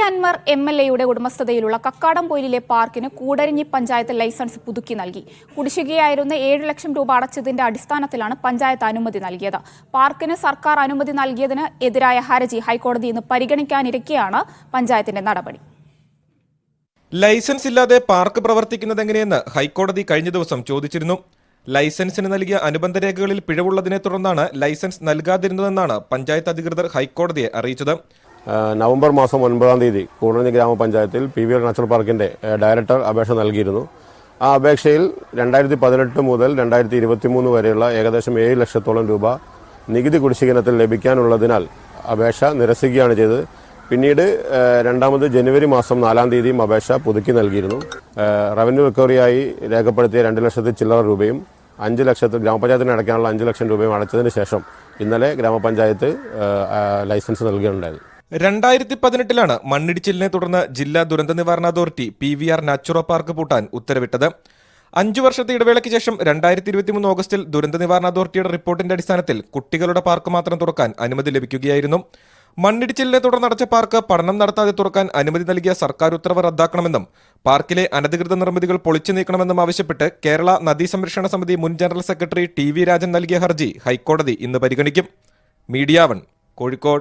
അൻവർ എംഎൽഎയുടെ ഉടമസ്ഥതയിലുള്ള കക്കാടംപൊയിലിലെ പാർക്കിന് കൂടരഞ്ഞി പഞ്ചായത്ത് ലൈസൻസ് പുതുക്കി നൽകി. കുടിശ്ശികയായിരുന്ന 7 ലക്ഷം രൂപ അടച്ചതിന്റെ അടിസ്ഥാനത്തിലാണ് പഞ്ചായത്ത് അനുമതി നൽകിയത്. പാർക്കിന് സർക്കാർ അനുമതി നൽകിയതിന് എതിരായ ഹർജി ഹൈക്കോടതി ഇന്ന് പരിഗണിക്കാനിരിക്കെയാണ് പഞ്ചായത്തിന്റെ നടപടി. ലൈസൻസ് ഇല്ലാതെ പാർക്ക് പ്രവർത്തിക്കുന്നതെങ്ങനെയെന്ന് ഹൈക്കോടതി കഴിഞ്ഞ ദിവസം ചോദിച്ചിരുന്നു. ലൈസൻസിന് നൽകിയ അനുബന്ധ രേഖകളിൽ പിഴവുള്ളതിനെ തുടർന്നാണ് ലൈസൻസ് നൽകാതിരുന്നതെന്നാണ് പഞ്ചായത്ത് അധികൃതർ ഹൈക്കോടതിയെ അറിയിച്ചത്. നവംബർ മാസം 9-ാം തീയതി കൂടരഞ്ഞി ഗ്രാമപഞ്ചായത്തിൽ PVR നാച്ചുറൽ പാർക്കിന്റെ ഡയറക്ടർ അപേക്ഷ നൽകിയിരുന്നു. ആ അപേക്ഷയിൽ 2018 മുതൽ 2023 വരെയുള്ള ഏകദേശം 7 ലക്ഷത്തോളം രൂപ നികുതി കുടിശ്ശികനത്തിൽ ലഭിക്കാനുള്ളതിനാൽ അപേക്ഷ നിരസിക്കുകയാണ് ചെയ്തത്. പിന്നീട് രണ്ടാമത് ജനുവരി മാസം 4-ാം തീയതിയും അപേക്ഷ പുതുക്കി നൽകിയിരുന്നു. റവന്യൂ റിക്കവറിയായി രേഖപ്പെടുത്തിയ 2 ലക്ഷത്തിൽ ചില്ലറ രൂപയും 5 ലക്ഷത്തിൽ ഗ്രാമപഞ്ചായത്തിന് അടയ്ക്കാനുള്ള 5 ലക്ഷം രൂപയും അടച്ചതിന് ശേഷം ഇന്നലെ ഗ്രാമപഞ്ചായത്ത് ലൈസൻസ് നൽകുകയുണ്ടായത്. 2018 മണ്ണിടിച്ചിലിനെ തുടർന്ന് ജില്ലാ ദുരന്ത നിവാരണ അതോറിറ്റി PVR നാച്ചുറൽ പാർക്ക് പൂട്ടാൻ ഉത്തരവിട്ടത്. 5 വർഷത്തെ ഇടവേളയ്ക്ക് ശേഷം 2023 ഓഗസ്റ്റിൽ ദുരന്ത നിവാരണ അതോറിറ്റിയുടെ റിപ്പോർട്ടിന്റെ അടിസ്ഥാനത്തിൽ കുട്ടികളുടെ പാർക്ക് മാത്രം തുറക്കാൻ അനുമതി ലഭിക്കുകയായിരുന്നു. മണ്ണിടിച്ചിലിനെ തുടർന്ന് അടച്ച പാർക്ക് പഠനം നടത്താതെ തുറക്കാൻ അനുമതി നൽകിയ സർക്കാർ ഉത്തരവ് റദ്ദാക്കണമെന്നും പാർക്കിലെ അനധികൃത നിർമ്മിതികൾ പൊളിച്ചു നീക്കണമെന്നും ആവശ്യപ്പെട്ട് കേരള നദീ സംരക്ഷണ സമിതി മുൻ ജനറൽ സെക്രട്ടറി TV രാജൻ നൽകിയ ഹർജി ഹൈക്കോടതി ഇന്ന് പരിഗണിക്കും. മീഡിയ 1 കോഴിക്കോട്.